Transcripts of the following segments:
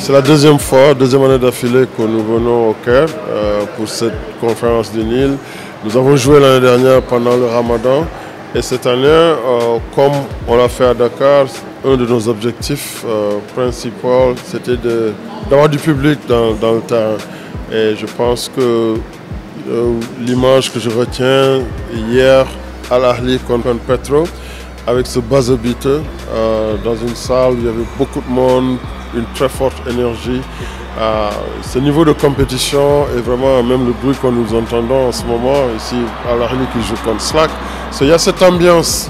C'est la deuxième année d'affilée que nous venons au Caire pour cette conférence du Nil. Nous avons joué l'année dernière pendant le Ramadan et cette année, comme on l'a fait à Dakar, un de nos objectifs principaux, c'était d'avoir du public dans le terrain. Et je pense que l'image que je retiens hier à l'Ahli contre Petro, avec ce buzzer beater dans une salle où il y avait beaucoup de monde, une très forte énergie. Ce niveau de compétition et vraiment même le bruit que nous entendons en ce moment ici à l'Ahli qui joue contre Slack. Il y a cette ambiance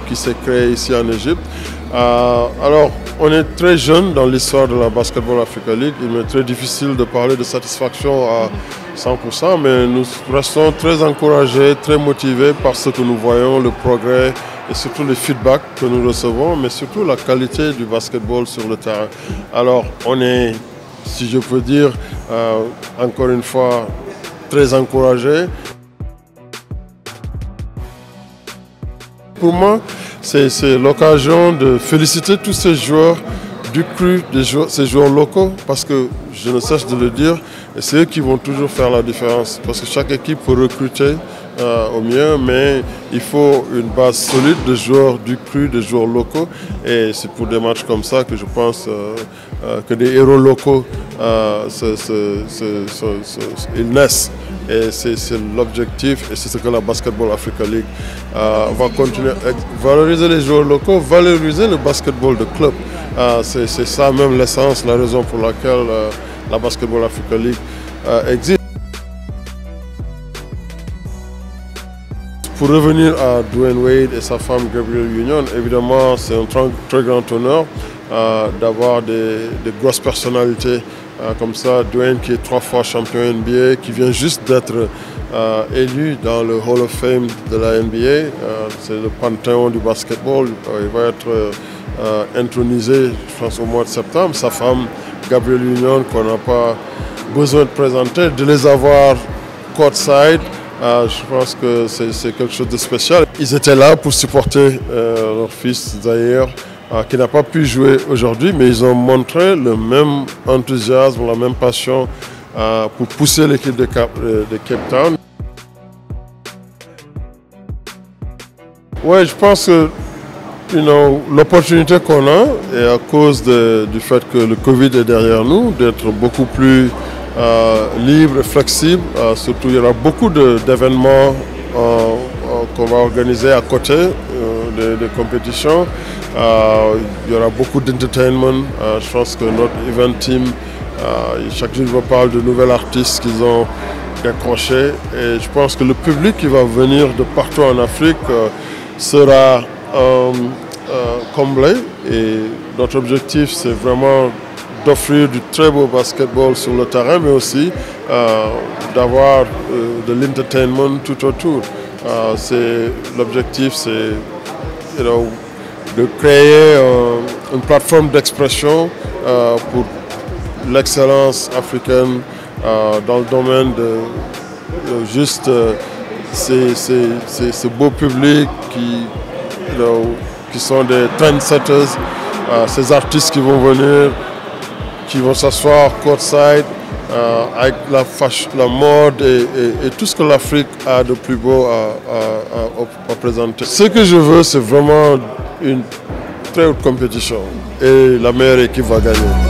qui s'est créée ici en Égypte. Alors, on est très jeune dans l'histoire de la Basketball Africa League. Il m'est très difficile de parler de satisfaction à 100%, mais nous restons très encouragés, très motivés par ce que nous voyons, le progrès et surtout les feedbacks que nous recevons, mais surtout la qualité du basketball sur le terrain. Alors, on est, si je peux dire, encore une fois, très encouragés. Pour moi, c'est l'occasion de féliciter tous ces joueurs du cru, ces joueurs locaux, parce que je ne cesse de le dire, et c'est eux qui vont toujours faire la différence. Parce que chaque équipe peut recruter au mieux, mais il faut une base solide de joueurs du cru, de joueurs locaux. Et c'est pour des matchs comme ça que je pense que des héros locaux ils naissent. Et c'est l'objectif et c'est ce que la Basketball Africa League va continuer à valoriser les joueurs locaux, valoriser le basketball de club. C'est ça même l'essence, la raison pour laquelle la Basketball Africa League existe. Pour revenir à Dwyane Wade et sa femme Gabrielle Union, évidemment c'est un très grand honneur d'avoir des grosses personnalités comme ça. Dwyane qui est 3 fois champion NBA, qui vient juste d'être élu dans le Hall of Fame de la NBA. C'est le panthéon du basketball. Il va être intronisé, je pense, au mois de septembre. Sa femme Gabrielle Union, qu'on n'a pas besoin de présenter, de les avoir courtside. Je pense que c'est quelque chose de spécial. Ils étaient là pour supporter leur fils Zahir, qui n'a pas pu jouer aujourd'hui, mais ils ont montré le même enthousiasme, la même passion pour pousser l'équipe de Cape Town. Oui, je pense que l'opportunité qu'on a, et à cause du fait que le Covid est derrière nous, d'être beaucoup plus libre et flexible. Surtout, il y aura beaucoup d'événements qu'on va organiser à côté des compétitions. Il y aura beaucoup d'entertainment. Je pense que notre event team, chaque jour, on parle de nouveaux artistes qu'ils ont décrochés. Et je pense que le public qui va venir de partout en Afrique sera comblé. Et notre objectif, c'est vraiment d'offrir du très beau basketball sur le terrain, mais aussi d'avoir de l'entertainment tout autour. L'objectif, c'est de créer une plateforme d'expression pour l'excellence africaine dans le domaine de juste ce beau public qui sont des trendsetters, ces artistes qui vont venir, qui vont s'asseoir courtside avec la mode et tout ce que l'Afrique a de plus beau à présenter. Ce que je veux, c'est vraiment une très haute compétition et la meilleure équipe va gagner.